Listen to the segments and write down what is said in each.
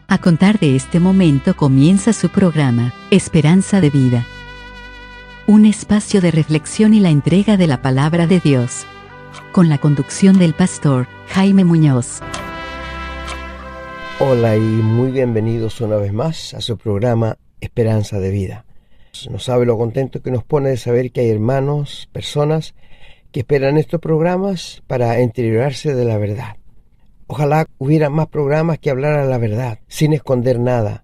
A contar de este momento comienza su programa, Esperanza de Vida. Un espacio de reflexión y la entrega de la palabra de Dios. Con la conducción del pastor Jaime Muñoz. Hola y muy bienvenidos una vez más a su programa Esperanza de Vida. No sabe lo contento que nos pone de saber que hay hermanos, personas que esperan estos programas para interiorarse de la verdad. Ojalá hubiera más programas que hablaran la verdad, sin esconder nada.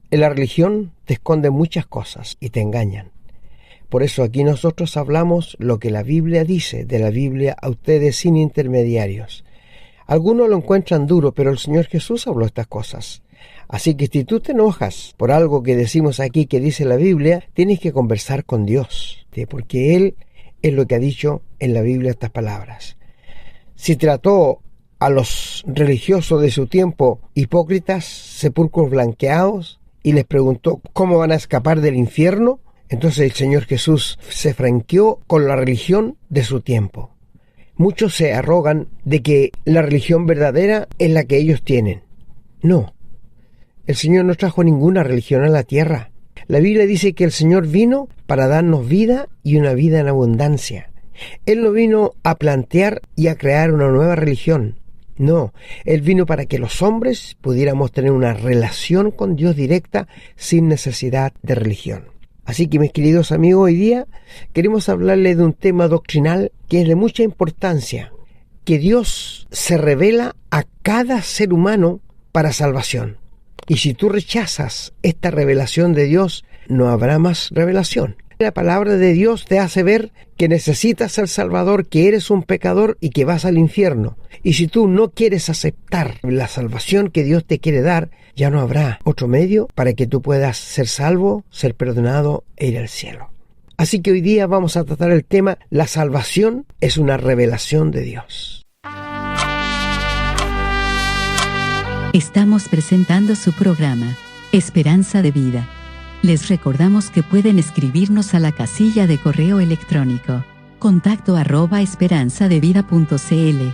En la religión te esconde muchas cosas y te engañan. Por eso aquí nosotros hablamos lo que la Biblia dice, de la Biblia a ustedes sin intermediarios. Algunos lo encuentran duro, pero el Señor Jesús habló estas cosas. Así que si tú te enojas por algo que decimos aquí que dice la Biblia, tienes que conversar con Dios, porque Él es lo que ha dicho en la Biblia estas palabras. Si trató a los religiosos de su tiempo hipócritas, sepulcros blanqueados, y les preguntó cómo van a escapar del infierno, entonces el Señor Jesús se franqueó con la religión de su tiempo. Muchos se arrogan de que la religión verdadera es la que ellos tienen. No, el Señor no trajo ninguna religión a la tierra. La Biblia dice que el Señor vino para darnos vida y una vida en abundancia. Él no vino a plantear y a crear una nueva religión. No, Él vino para que los hombres pudiéramos tener una relación con Dios directa sin necesidad de religión. Así que, mis queridos amigos, hoy día queremos hablarles de un tema doctrinal que es de mucha importancia, que Dios se revela a cada ser humano para salvación. Y si tú rechazas esta revelación de Dios, no habrá más revelación. La palabra de Dios te hace ver que necesitas al Salvador, que eres un pecador y que vas al infierno. Y si tú no quieres aceptar la salvación que Dios te quiere dar, ya no habrá otro medio para que tú puedas ser salvo, ser perdonado e ir al cielo. Así que hoy día vamos a tratar el tema: la salvación es una revelación de Dios. Estamos presentando su programa, Esperanza de Vida. Les recordamos que pueden escribirnos a la casilla de correo electrónico contacto@esperanzadevida.cl.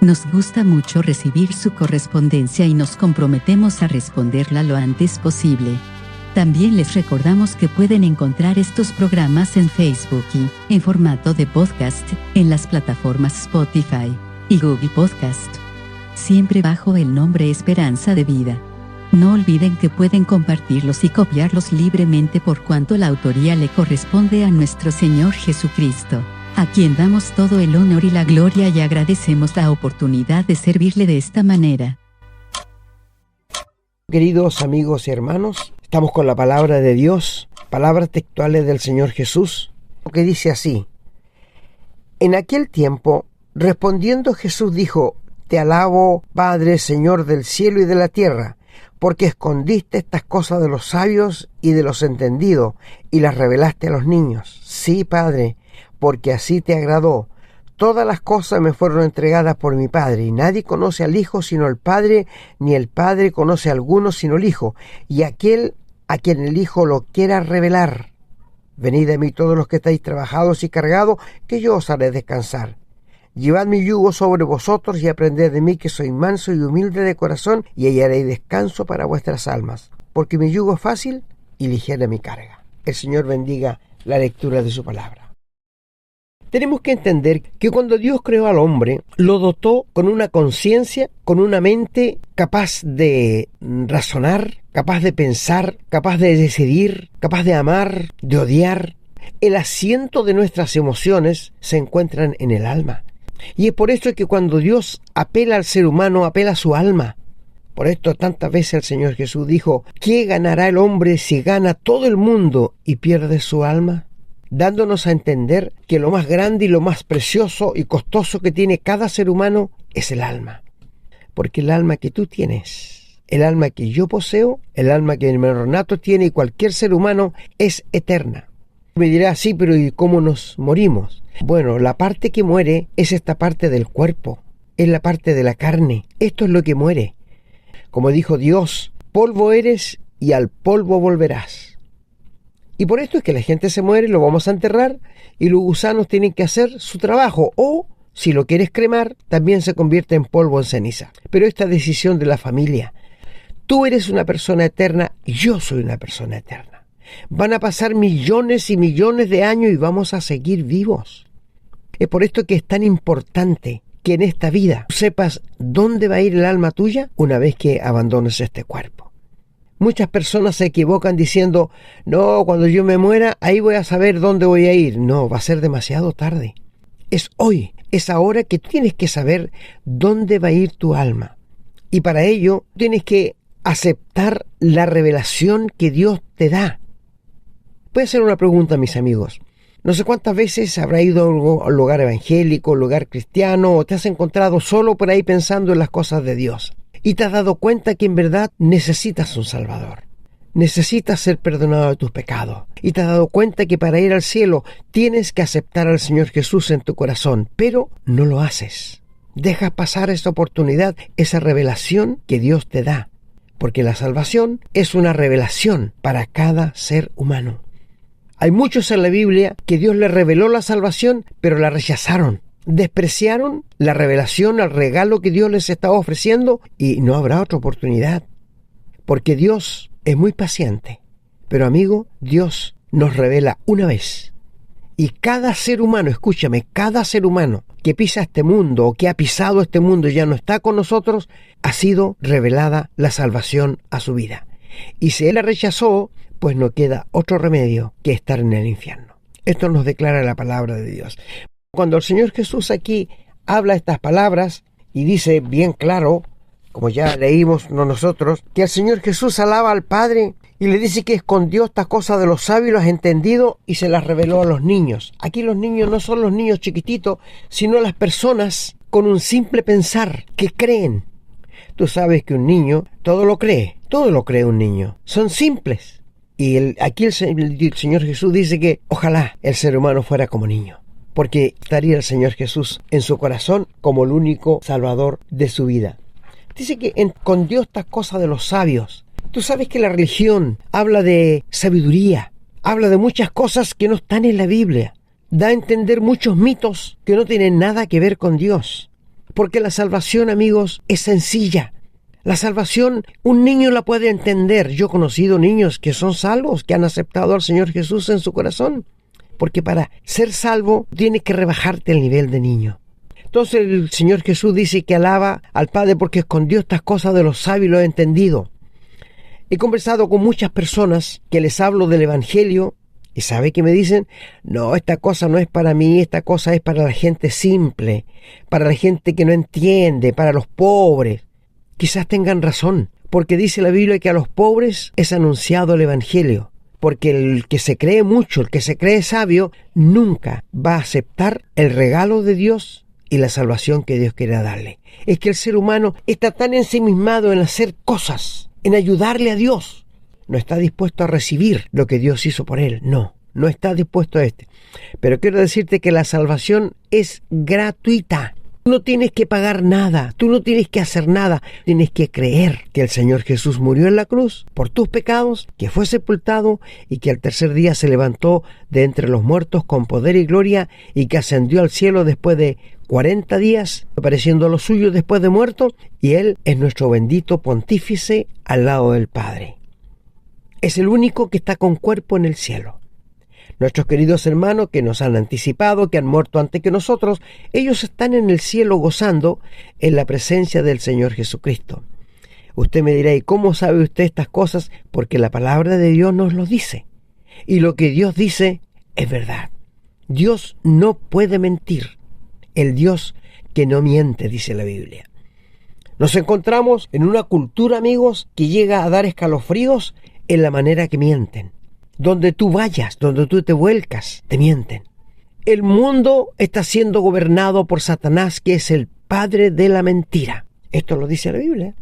Nos gusta mucho recibir su correspondencia y nos comprometemos a responderla lo antes posible. También les recordamos que pueden encontrar estos programas en Facebook y, en formato de podcast, en las plataformas Spotify y Google Podcast, siempre bajo el nombre Esperanza de Vida. No olviden que pueden compartirlos y copiarlos libremente por cuanto la autoría le corresponde a nuestro Señor Jesucristo, a quien damos todo el honor y la gloria y agradecemos la oportunidad de servirle de esta manera. Queridos amigos y hermanos, estamos con la palabra de Dios, palabras textuales del Señor Jesús, que dice así: En aquel tiempo, respondiendo Jesús dijo: Te alabo, Padre, Señor del cielo y de la tierra, porque escondiste estas cosas de los sabios y de los entendidos, y las revelaste a los niños. Sí, Padre, porque así te agradó. Todas las cosas me fueron entregadas por mi Padre, y nadie conoce al Hijo sino el Padre, ni el Padre conoce a alguno sino el Hijo, y aquel a quien el Hijo lo quiera revelar. Venid a mí todos los que estáis trabajados y cargados, que yo os haré descansar. Llevad mi yugo sobre vosotros y aprended de mí, que soy manso y humilde de corazón, y hallaréis descanso para vuestras almas, porque mi yugo es fácil y ligera mi carga. El Señor bendiga la lectura de su palabra. Tenemos que entender que cuando Dios creó al hombre, lo dotó con una conciencia, con una mente capaz de razonar, capaz de pensar, capaz de decidir, capaz de amar, de odiar. El asiento de nuestras emociones se encuentran en el alma. Y es por esto que cuando Dios apela al ser humano, apela a su alma. Por esto tantas veces el Señor Jesús dijo: ¿qué ganará el hombre si gana todo el mundo y pierde su alma? Dándonos a entender que lo más grande y lo más precioso y costoso que tiene cada ser humano es el alma. Porque el alma que tú tienes, el alma que yo poseo, el alma que el hermano Renato tiene y cualquier ser humano es eterna. Me dirá: sí, pero ¿y cómo nos morimos? Bueno, la parte que muere es esta parte del cuerpo, es la parte de la carne. Esto es lo que muere. Como dijo Dios: polvo eres y al polvo volverás. Y por esto es que la gente se muere, lo vamos a enterrar y los gusanos tienen que hacer su trabajo. O, si lo quieres cremar, también se convierte en polvo, en ceniza. Pero esta decisión de la familia. Tú eres una persona eterna, yo soy una persona eterna. Van a pasar millones y millones de años y vamos a seguir vivos. Es por esto que es tan importante que en esta vida sepas dónde va a ir el alma tuya una vez que abandones este cuerpo. Muchas personas se equivocan diciendo, no, cuando yo me muera, ahí voy a saber dónde voy a ir. No, va a ser demasiado tarde. Es hoy, es ahora que tienes que saber dónde va a ir tu alma. Y para ello tienes que aceptar la revelación que Dios te da. Voy a hacer una pregunta, mis amigos. No sé cuántas veces habrá ido a un lugar evangélico, un lugar cristiano, o te has encontrado solo por ahí pensando en las cosas de Dios. Y te has dado cuenta que en verdad necesitas un Salvador. Necesitas ser perdonado de tus pecados. Y te has dado cuenta que para ir al cielo tienes que aceptar al Señor Jesús en tu corazón. Pero no lo haces. Dejas pasar esa oportunidad, esa revelación que Dios te da. Porque la salvación es una revelación para cada ser humano. Hay muchos en la Biblia que Dios les reveló la salvación, pero la rechazaron. Despreciaron la revelación, el regalo que Dios les estaba ofreciendo, y no habrá otra oportunidad. Porque Dios es muy paciente. Pero amigo, Dios nos revela una vez. Y cada ser humano, escúchame, cada ser humano que pisa este mundo o que ha pisado este mundo y ya no está con nosotros, ha sido revelada la salvación a su vida. Y si Él la rechazó, pues no queda otro remedio que estar en el infierno. Esto nos declara la palabra de Dios. Cuando el Señor Jesús aquí habla estas palabras y dice bien claro, como ya leímos nosotros, que el Señor Jesús alaba al Padre y le dice que escondió estas cosas de los sabios, las entendido y se las reveló a los niños. Aquí los niños no son los niños chiquititos, sino las personas con un simple pensar que creen. Tú sabes que un niño todo lo cree un niño. Son simples. Y aquí el Señor Jesús dice que ojalá el ser humano fuera como niño, porque estaría el Señor Jesús en su corazón como el único salvador de su vida. Dice que escondió estas cosas de los sabios. Tú sabes que la religión habla de sabiduría, habla de muchas cosas que no están en la Biblia, da a entender muchos mitos que no tienen nada que ver con Dios, porque la salvación, amigos, es sencilla. La salvación, un niño la puede entender. Yo he conocido niños que son salvos, que han aceptado al Señor Jesús en su corazón, porque para ser salvo tienes que rebajarte el nivel de niño. Entonces el Señor Jesús dice que alaba al Padre porque escondió estas cosas de los sabios y lo ha entendido. He conversado con muchas personas que les hablo del Evangelio y ¿sabe qué me dicen? No, esta cosa no es para mí, esta cosa es para la gente simple, para la gente que no entiende, para los pobres. Quizás tengan razón, porque dice la Biblia que a los pobres es anunciado el Evangelio. Porque el que se cree mucho, el que se cree sabio, nunca va a aceptar el regalo de Dios y la salvación que Dios quiere darle. Es que el ser humano está tan ensimismado en hacer cosas, en ayudarle a Dios. No está dispuesto a recibir lo que Dios hizo por él. No está dispuesto a Pero quiero decirte que la salvación es gratuita. Tú no tienes que pagar nada, tú no tienes que hacer nada, tienes que creer que el Señor Jesús murió en la cruz por tus pecados, que fue sepultado y que al tercer día se levantó de entre los muertos con poder y gloria y que ascendió al cielo después de 40 días, apareciendo a los suyos después de muerto, y Él es nuestro bendito pontífice al lado del Padre. Es el único que está con cuerpo en el cielo. Nuestros queridos hermanos que nos han anticipado, que han muerto antes que nosotros, ellos están en el cielo gozando en la presencia del Señor Jesucristo. Usted me dirá, ¿y cómo sabe usted estas cosas? Porque la palabra de Dios nos lo dice. Y lo que Dios dice es verdad. Dios no puede mentir. El Dios que no miente, dice la Biblia. Nos encontramos en una cultura, amigos, que llega a dar escalofríos en la manera que mienten. Donde tú vayas, donde tú te vuelcas, te mienten. El mundo está siendo gobernado por Satanás, que es el padre de la mentira. Esto lo dice la Biblia.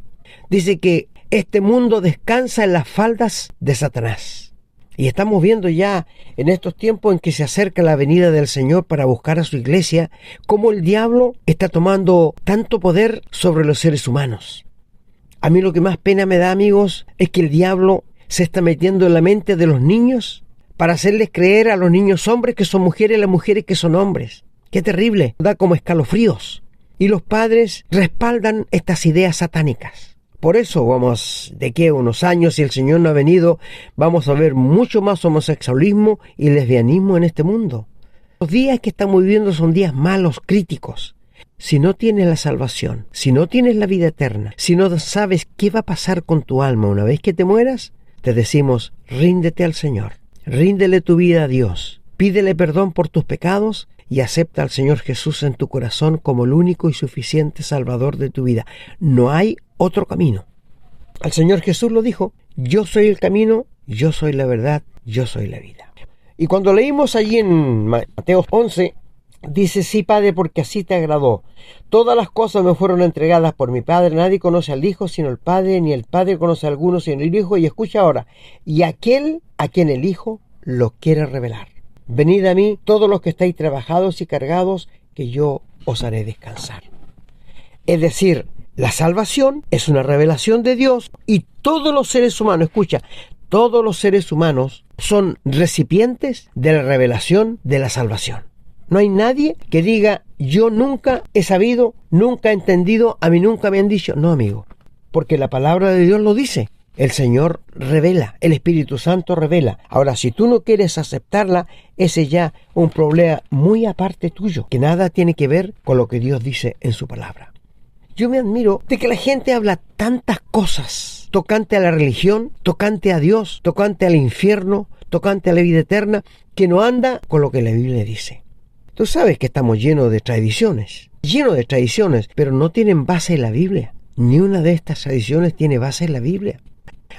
Dice que este mundo descansa en las faldas de Satanás. Y estamos viendo ya en estos tiempos en que se acerca la venida del Señor para buscar a su iglesia, cómo el diablo está tomando tanto poder sobre los seres humanos. A mí lo que más pena me da, amigos, es que el diablo se está metiendo en la mente de los niños para hacerles creer a los niños hombres que son mujeres y las mujeres que son hombres. ¡Qué terrible! Da como escalofríos. Y los padres respaldan estas ideas satánicas. Por eso de aquí a unos años, si el Señor no ha venido, vamos a ver mucho más homosexualismo y lesbianismo en este mundo. Los días que estamos viviendo son días malos, críticos. Si no tienes la salvación, si no tienes la vida eterna, si no sabes qué va a pasar con tu alma una vez que te mueras, te decimos, ríndete al Señor, ríndele tu vida a Dios, pídele perdón por tus pecados y acepta al Señor Jesús en tu corazón como el único y suficiente Salvador de tu vida. No hay otro camino. Al Señor Jesús lo dijo, yo soy el camino, yo soy la verdad, yo soy la vida. Y cuando leímos allí en Mateo 11, dice, sí, Padre, porque así te agradó. Todas las cosas me fueron entregadas por mi Padre. Nadie conoce al Hijo sino el Padre, ni el Padre conoce a alguno sino el Hijo. Y escucha ahora, y aquel a quien el Hijo lo quiere revelar. Venid a mí, todos los que estáis trabajados y cargados, que yo os haré descansar. Es decir, la salvación es una revelación de Dios y todos los seres humanos, escucha, todos los seres humanos son recipientes de la revelación de la salvación. No hay nadie que diga, yo nunca he sabido, nunca he entendido, a mí nunca me han dicho. No, amigo, porque la palabra de Dios lo dice. El Señor revela, el Espíritu Santo revela. Ahora, si tú no quieres aceptarla, ese ya un problema muy aparte tuyo, que nada tiene que ver con lo que Dios dice en su palabra. Yo me admiro de que la gente habla tantas cosas tocante a la religión, tocante a Dios, tocante al infierno, tocante a la vida eterna, que no anda con lo que la Biblia dice. Tú sabes que estamos llenos de tradiciones, pero no tienen base en la Biblia. Ni una de estas tradiciones tiene base en la Biblia.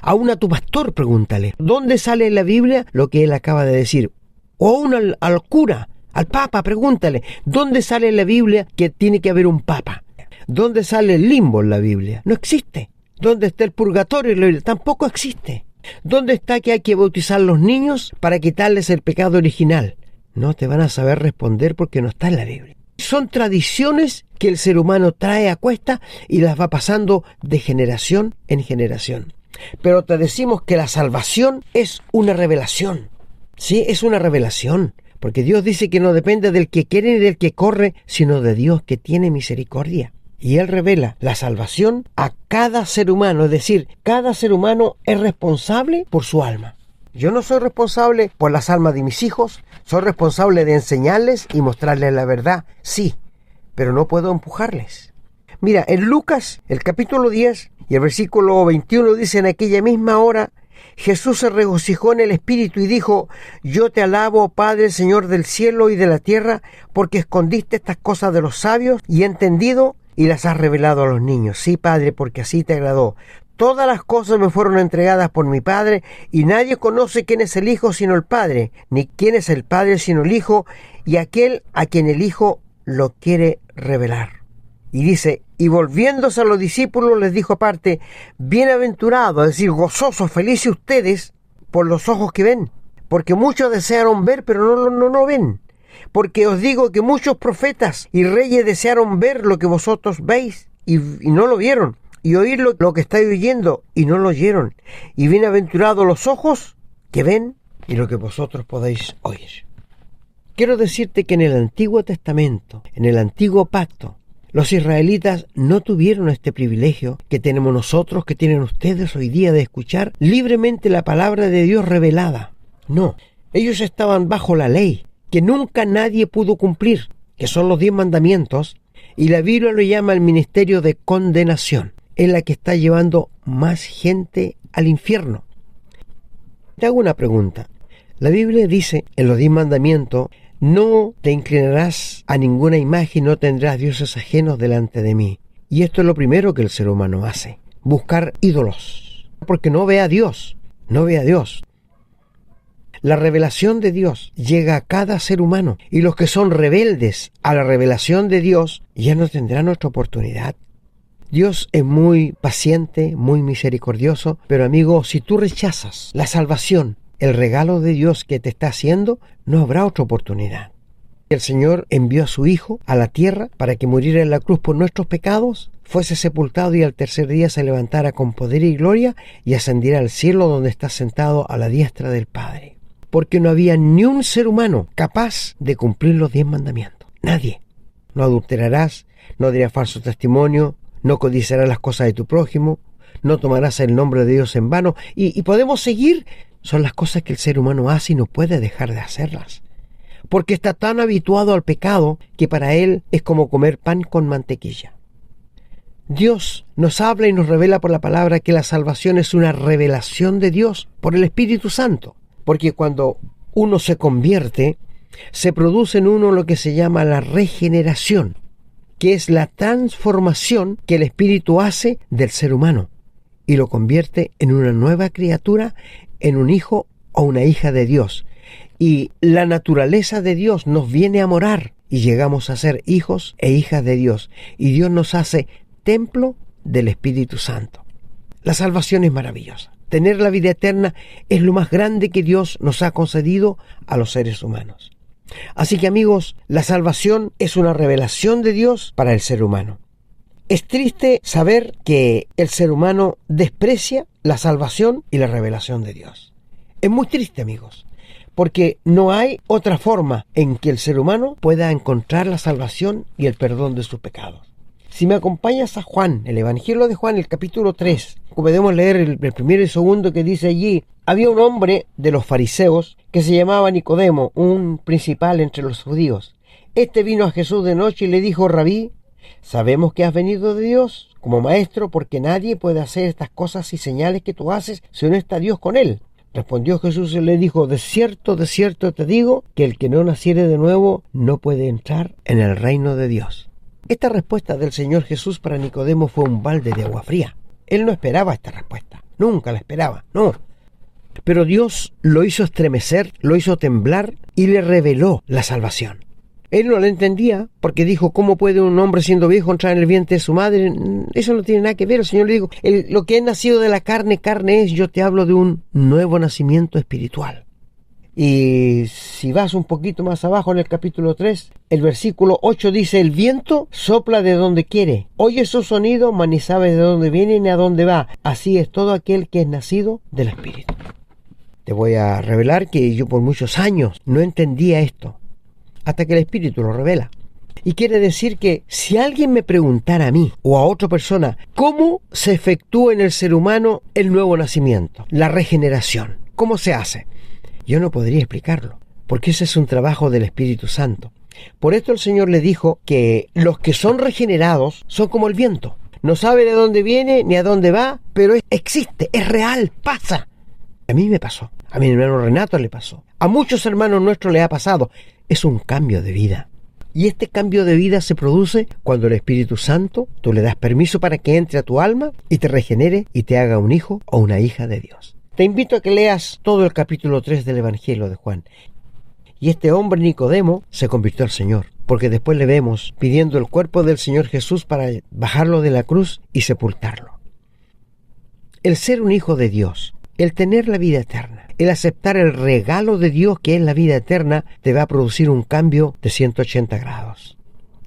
Aún a tu pastor pregúntale, ¿dónde sale en la Biblia lo que él acaba de decir? O aún al cura, al papa, pregúntale, ¿dónde sale en la Biblia que tiene que haber un papa? ¿Dónde sale el limbo en la Biblia? No existe. ¿Dónde está el purgatorio en la Biblia? Tampoco existe. ¿Dónde está que hay que bautizar a los niños para quitarles el pecado original? No te van a saber responder porque no está en la Biblia. Son tradiciones que el ser humano trae a cuesta y las va pasando de generación en generación. Pero te decimos que la salvación es una revelación. Sí, es una revelación. Porque Dios dice que no depende del que quiere ni del que corre, sino de Dios que tiene misericordia. Y Él revela la salvación a cada ser humano. Es decir, cada ser humano es responsable por su alma. Yo no soy responsable por las almas de mis hijos. Soy responsable de enseñarles y mostrarles la verdad. Sí, pero no puedo empujarles. Mira, en Lucas, el capítulo 10 y el versículo 21 dice, en aquella misma hora, Jesús se regocijó en el Espíritu y dijo, yo te alabo, Padre, Señor del cielo y de la tierra, porque escondiste estas cosas de los sabios y entendido y las has revelado a los niños. Sí, Padre, porque así te agradó. Todas las cosas me fueron entregadas por mi Padre, y nadie conoce quién es el Hijo sino el Padre, ni quién es el Padre sino el Hijo, y aquel a quien el Hijo lo quiere revelar. Y dice, y volviéndose a los discípulos les dijo aparte, bienaventurados, es decir, gozosos, felices ustedes por los ojos que ven, porque muchos desearon ver, pero no ven. Porque os digo que muchos profetas y reyes desearon ver lo que vosotros veis y no lo vieron, y oír lo que estáis oyendo y no lo oyeron. Y bienaventurados los ojos que ven y lo que vosotros podéis oír. Quiero decirte que en el Antiguo Testamento, en el Antiguo Pacto, los israelitas no tuvieron este privilegio que tenemos nosotros, que tienen ustedes hoy día de escuchar libremente la palabra de Dios revelada. No, ellos estaban bajo la ley, que nunca nadie pudo cumplir, que son los 10 mandamientos, y la Biblia lo llama el ministerio de condenación. Es la que está llevando más gente al infierno. Te hago una pregunta. La Biblia dice en los 10 mandamientos, no te inclinarás a ninguna imagen, no tendrás dioses ajenos delante de mí. Y esto es lo primero que el ser humano hace, buscar ídolos, porque no ve a Dios, no ve a Dios. La revelación de Dios llega a cada ser humano, y los que son rebeldes a la revelación de Dios ya no tendrán otra oportunidad. Dios es muy paciente, muy misericordioso, pero amigo, si tú rechazas la salvación, el regalo de Dios que te está haciendo, no habrá otra oportunidad. El Señor envió a su Hijo a la tierra para que muriera en la cruz por nuestros pecados, fuese sepultado y al tercer día se levantara con poder y gloria y ascendiera al cielo donde está sentado a la diestra del Padre. Porque no había ni un ser humano capaz de cumplir los 10 mandamientos. Nadie. No adulterarás, no dirás falso testimonio, no codiciarás las cosas de tu prójimo, no tomarás el nombre de Dios en vano, y podemos seguir. Son las cosas que el ser humano hace y no puede dejar de hacerlas, porque está tan habituado al pecado que para él es como comer pan con mantequilla. Dios nos habla y nos revela por la palabra que la salvación es una revelación de Dios por el Espíritu Santo, porque cuando uno se convierte, se produce en uno lo que se llama la regeneración, que es la transformación que el Espíritu hace del ser humano y lo convierte en una nueva criatura, en un hijo o una hija de Dios. Y la naturaleza de Dios nos viene a morar y llegamos a ser hijos e hijas de Dios. Y Dios nos hace templo del Espíritu Santo. La salvación es maravillosa. Tener la vida eterna es lo más grande que Dios nos ha concedido a los seres humanos. Así que, amigos, la salvación es una revelación de Dios para el ser humano. Es triste saber que el ser humano desprecia la salvación y la revelación de Dios. Es muy triste, amigos, porque no hay otra forma en que el ser humano pueda encontrar la salvación y el perdón de sus pecados. Si me acompañas a Juan, el Evangelio de Juan, el capítulo 3, podemos leer el primero y segundo, que dice allí: había un hombre de los fariseos que se llamaba Nicodemo, un principal entre los judíos. Este vino a Jesús de noche y le dijo: Rabí, sabemos que has venido de Dios como maestro, porque nadie puede hacer estas cosas y señales que tú haces si no está Dios con él. Respondió Jesús y le dijo: de cierto te digo, que el que no naciere de nuevo no puede entrar en el reino de Dios. Esta respuesta del Señor Jesús para Nicodemo fue un balde de agua fría. Él no esperaba esta respuesta, nunca la esperaba, no. Pero Dios lo hizo estremecer, lo hizo temblar y le reveló la salvación. Él no la entendía porque dijo: ¿cómo puede un hombre siendo viejo entrar en el vientre de su madre? Eso no tiene nada que ver. El Señor le dijo: lo que es nacido de la carne, carne es. Yo te hablo de un nuevo nacimiento espiritual. Y si vas un poquito más abajo en el capítulo 3, el versículo 8 dice: el viento sopla de donde quiere, oye su sonido, mas ni sabe de dónde viene ni a dónde va. Así es todo aquel que es nacido del Espíritu. Te voy a revelar que yo por muchos años no entendía esto, hasta que el Espíritu lo revela. Y quiere decir que si alguien me preguntara a mí o a otra persona cómo se efectúa en el ser humano el nuevo nacimiento, la regeneración, ¿cómo se hace?, yo no podría explicarlo, porque ese es un trabajo del Espíritu Santo. Por esto el Señor le dijo que los que son regenerados son como el viento. No sabe de dónde viene ni a dónde va, pero existe, es real, pasa. A mí me pasó, a mi hermano Renato le pasó, a muchos hermanos nuestros le ha pasado. Es un cambio de vida. Y este cambio de vida se produce cuando el Espíritu Santo, tú le das permiso para que entre a tu alma y te regenere y te haga un hijo o una hija de Dios. Te invito a que leas todo el capítulo 3 del Evangelio de Juan. Y este hombre Nicodemo se convirtió al Señor, porque después le vemos pidiendo el cuerpo del Señor Jesús para bajarlo de la cruz y sepultarlo. El ser un hijo de Dios, el tener la vida eterna, el aceptar el regalo de Dios que es la vida eterna, te va a producir un cambio de 180 grados.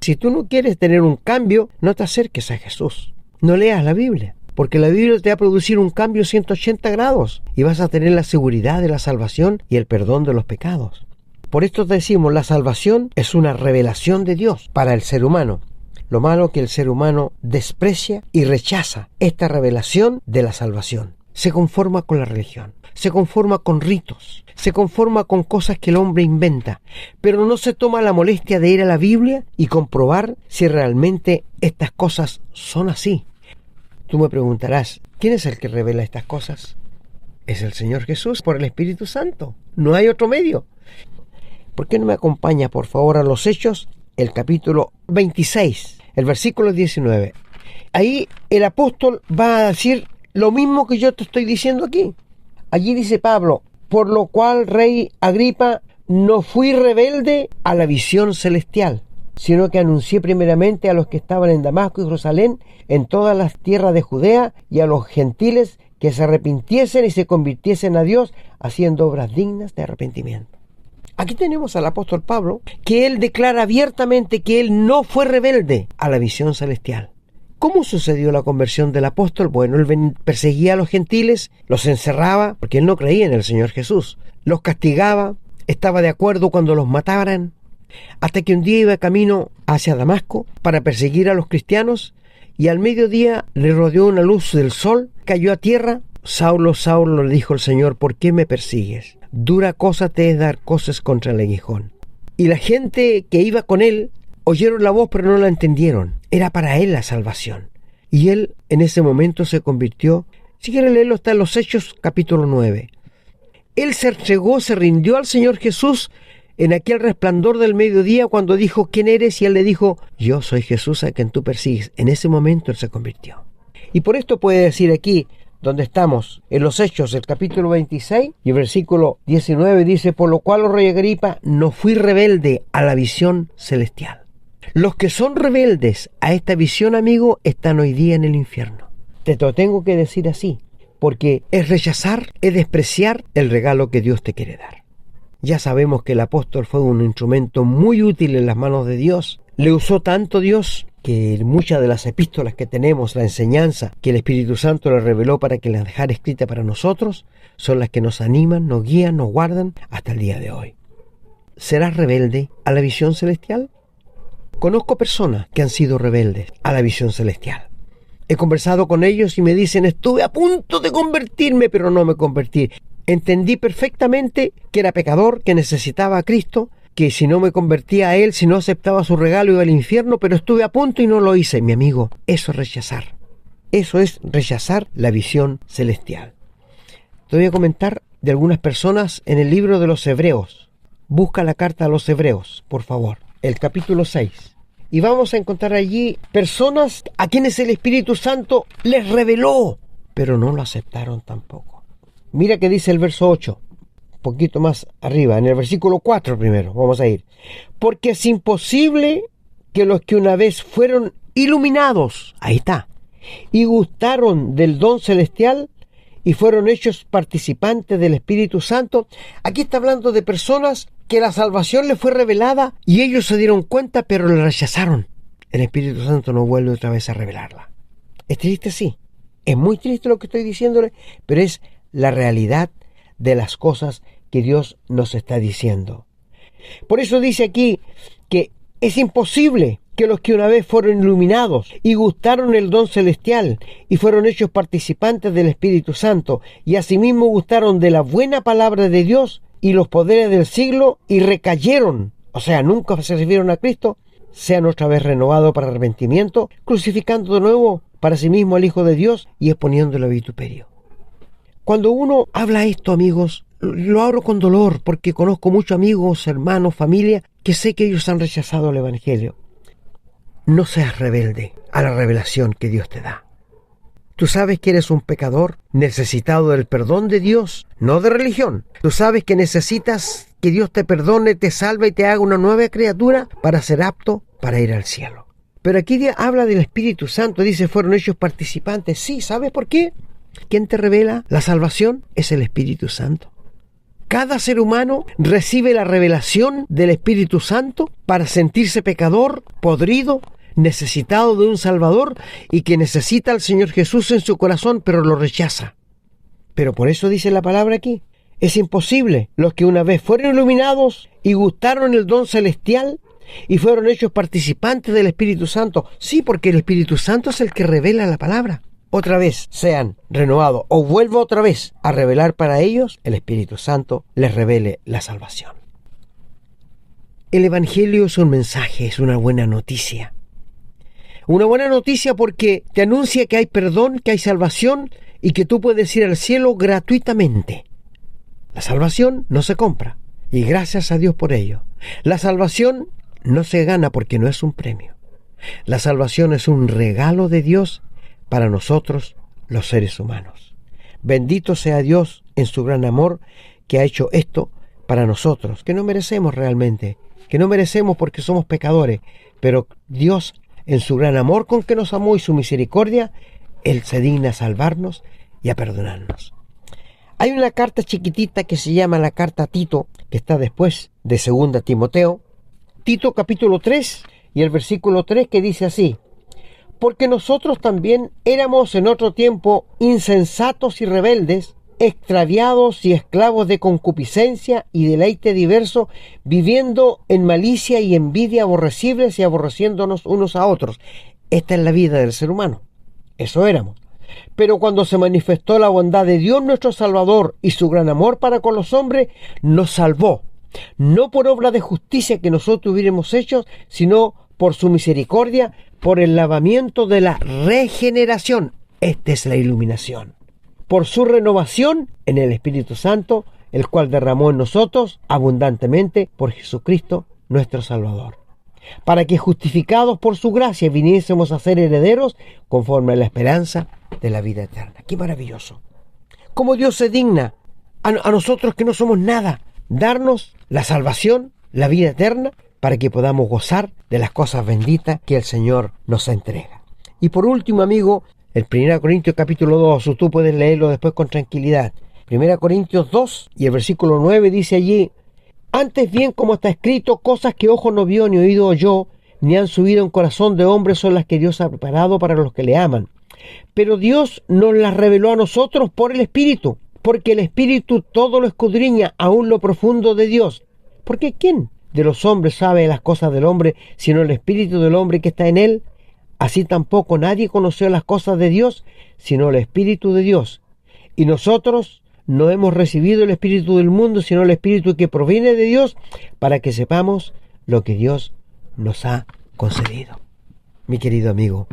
Si tú no quieres tener un cambio, no te acerques a Jesús. No leas la Biblia, porque la Biblia te va a producir un cambio 180 grados y vas a tener la seguridad de la salvación y el perdón de los pecados. Por esto te decimos, la salvación es una revelación de Dios para el ser humano. Lo malo es que el ser humano desprecia y rechaza esta revelación de la salvación. Se conforma con la religión, se conforma con ritos, se conforma con cosas que el hombre inventa, pero no se toma la molestia de ir a la Biblia y comprobar si realmente estas cosas son así. Tú me preguntarás, ¿quién es el que revela estas cosas? Es el Señor Jesús por el Espíritu Santo. No hay otro medio. ¿Por qué no me acompaña, por favor, a los Hechos, el capítulo 26, el versículo 19? Ahí el apóstol va a decir lo mismo que yo te estoy diciendo aquí. Allí dice Pablo: por lo cual, rey Agripa, no fui rebelde a la visión celestial, sino que anuncié primeramente a los que estaban en Damasco y Jerusalén, en todas las tierras de Judea, y a los gentiles que se arrepintiesen y se convirtiesen a Dios, haciendo obras dignas de arrepentimiento. Aquí tenemos al apóstol Pablo, que él declara abiertamente que él no fue rebelde a la visión celestial. ¿Cómo sucedió la conversión del apóstol? Bueno, él perseguía a los gentiles, los encerraba, porque él no creía en el Señor Jesús, los castigaba, estaba de acuerdo cuando los mataran, hasta que un día iba camino hacia Damasco para perseguir a los cristianos y al mediodía le rodeó una luz del sol, cayó a tierra. Saulo, Saulo, le dijo el Señor, ¿por qué me persigues? Dura cosa te es dar cosas contra el aguijón. Y la gente que iba con él oyeron la voz, pero no la entendieron. Era para él la salvación. Y él en ese momento se convirtió. Si quiere leerlo, está en los Hechos capítulo 9. Él se entregó, se rindió al Señor Jesús en aquel resplandor del mediodía cuando dijo, ¿quién eres? Y él le dijo, yo soy Jesús a quien tú persigues. En ese momento él se convirtió. Y por esto puede decir aquí, donde estamos, en los Hechos, el capítulo 26 y el versículo 19 dice, por lo cual, oh rey Agripa, no fui rebelde a la visión celestial. Los que son rebeldes a esta visión, amigo, están hoy día en el infierno. Te lo tengo que decir así, porque es rechazar, es despreciar el regalo que Dios te quiere dar. Ya sabemos que el apóstol fue un instrumento muy útil en las manos de Dios. Le usó tanto Dios que muchas de las epístolas que tenemos, la enseñanza que el Espíritu Santo le reveló para que las dejara escrita para nosotros, son las que nos animan, nos guían, nos guardan hasta el día de hoy. ¿Serás rebelde a la visión celestial? Conozco personas que han sido rebeldes a la visión celestial. He conversado con ellos y me dicen, estuve a punto de convertirme, pero no me convertí. Entendí perfectamente que era pecador, que necesitaba a Cristo, que si no me convertía a Él, si no aceptaba su regalo, iba al infierno, pero estuve a punto y no lo hice. Mi amigo, eso es rechazar. Eso es rechazar la visión celestial. Te voy a comentar de algunas personas en el libro de los Hebreos. Busca la carta a los Hebreos, por favor, el capítulo 6. Y vamos a encontrar allí personas a quienes el Espíritu Santo les reveló, pero no lo aceptaron tampoco. Mira que dice el verso 8. Poquito más arriba, en el versículo 4 primero, vamos a ir. Porque es imposible que los que una vez fueron iluminados, ahí está, y gustaron del don celestial y fueron hechos participantes del Espíritu Santo. Aquí está hablando de personas que la salvación les fue revelada y ellos se dieron cuenta, pero la rechazaron. El Espíritu Santo no vuelve otra vez a revelarla. Es triste, sí. Es muy triste lo que estoy diciéndole, pero es la realidad de las cosas que Dios nos está diciendo. Por eso dice aquí que es imposible que los que una vez fueron iluminados y gustaron el don celestial y fueron hechos participantes del Espíritu Santo y asimismo gustaron de la buena palabra de Dios y los poderes del siglo y recayeron, o sea, nunca se recibieron a Cristo, sean otra vez renovados para arrepentimiento, crucificando de nuevo para sí mismo al Hijo de Dios y exponiéndolo a vituperio. Cuando uno habla esto, amigos, lo hablo con dolor porque conozco muchos amigos, hermanos, familia, que sé que ellos han rechazado el Evangelio. No seas rebelde a la revelación que Dios te da. Tú sabes que eres un pecador necesitado del perdón de Dios, no de religión. Tú sabes que necesitas que Dios te perdone, te salve y te haga una nueva criatura para ser apto para ir al cielo. Pero aquí habla del Espíritu Santo, dice, fueron hechos participantes. Sí, ¿sabes por qué? ¿Quién te revela la salvación? Es el Espíritu Santo. Cada ser humano recibe la revelación del Espíritu Santo para sentirse pecador, podrido, necesitado de un Salvador y que necesita al Señor Jesús en su corazón, pero lo rechaza. Pero por eso dice la palabra aquí, es imposible. Los que una vez fueron iluminados y gustaron el don celestial y fueron hechos participantes del Espíritu Santo. Sí, porque el Espíritu Santo es el que revela la palabra. Otra vez sean renovados o vuelva otra vez a revelar para ellos, el Espíritu Santo les revele la salvación. El Evangelio es un mensaje, es una buena noticia. Una buena noticia porque te anuncia que hay perdón, que hay salvación y que tú puedes ir al cielo gratuitamente. La salvación no se compra y gracias a Dios por ello. La salvación no se gana porque no es un premio. La salvación es un regalo de Dios para nosotros los seres humanos. Bendito sea Dios en su gran amor que ha hecho esto para nosotros, que no merecemos realmente, que no merecemos porque somos pecadores, pero Dios en su gran amor con que nos amó y su misericordia, Él se digna a salvarnos y a perdonarnos. Hay una carta chiquitita que se llama la carta a Tito, que está después de 2 Timoteo, Tito capítulo 3 y el versículo 3 que dice así: porque nosotros también éramos en otro tiempo insensatos y rebeldes, extraviados y esclavos de concupiscencia y deleite diverso, viviendo en malicia y envidia aborrecibles y aborreciéndonos unos a otros. Esta es la vida del ser humano. Eso éramos. Pero cuando se manifestó la bondad de Dios nuestro Salvador y su gran amor para con los hombres, nos salvó, no por obra de justicia que nosotros hubiéramos hecho, sino por su misericordia, por el lavamiento de la regeneración. Esta es la iluminación. Por su renovación en el Espíritu Santo, el cual derramó en nosotros abundantemente por Jesucristo nuestro Salvador, para que justificados por su gracia viniésemos a ser herederos conforme a la esperanza de la vida eterna. ¡Qué maravilloso! Cómo Dios se digna a nosotros que no somos nada, darnos la salvación, la vida eterna, para que podamos gozar de las cosas benditas que el Señor nos entrega. Y por último, amigo, el 1 Corintios capítulo 2, tú puedes leerlo después con tranquilidad. 1 Corintios 2 y el versículo 9 dice allí: antes bien, como está escrito, cosas que ojo no vio ni oído oyó, ni han subido en corazón de hombre, son las que Dios ha preparado para los que le aman. Pero Dios nos las reveló a nosotros por el Espíritu, porque el Espíritu todo lo escudriña, aún lo profundo de Dios. Porque ¿quién de los hombres sabe las cosas del hombre, sino el Espíritu del hombre que está en él? Así tampoco nadie conoció las cosas de Dios, sino el Espíritu de Dios. Y nosotros no hemos recibido el Espíritu del mundo, sino el Espíritu que proviene de Dios, para que sepamos lo que Dios nos ha concedido. Mi querido amigo,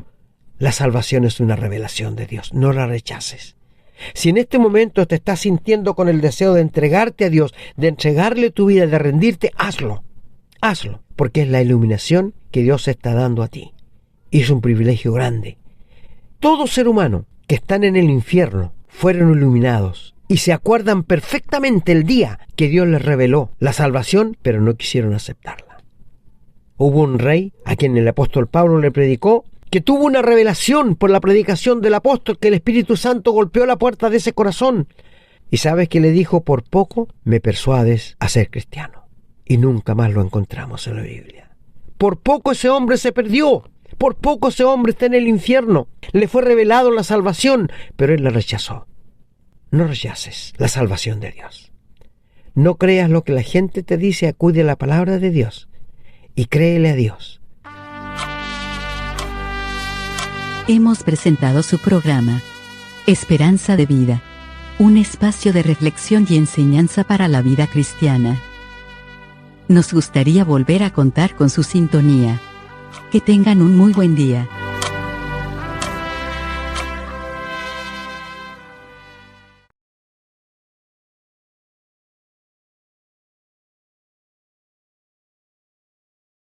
la salvación es una revelación de Dios, no la rechaces. Si en este momento te estás sintiendo con el deseo de entregarte a Dios, de entregarle tu vida, de rendirte, hazlo, porque es la iluminación que Dios está dando a ti. Y es un privilegio grande. Todo ser humano que están en el infierno fueron iluminados y se acuerdan perfectamente el día que Dios les reveló la salvación, pero no quisieron aceptarla. Hubo un rey a quien el apóstol Pablo le predicó, que tuvo una revelación por la predicación del apóstol, que el Espíritu Santo golpeó la puerta de ese corazón. ¿Y sabes qué le dijo? Por poco me persuades a ser cristiano. Y nunca más lo encontramos en la Biblia. Por poco ese hombre se perdió. Por poco ese hombre está en el infierno. Le fue revelado la salvación, pero él la rechazó. No rechaces la salvación de Dios. No creas lo que la gente te dice, acude a la palabra de Dios y créele a Dios. Hemos presentado su programa, Esperanza de Vida, un espacio de reflexión y enseñanza para la vida cristiana. Nos gustaría volver a contar con su sintonía. Que tengan un muy buen día.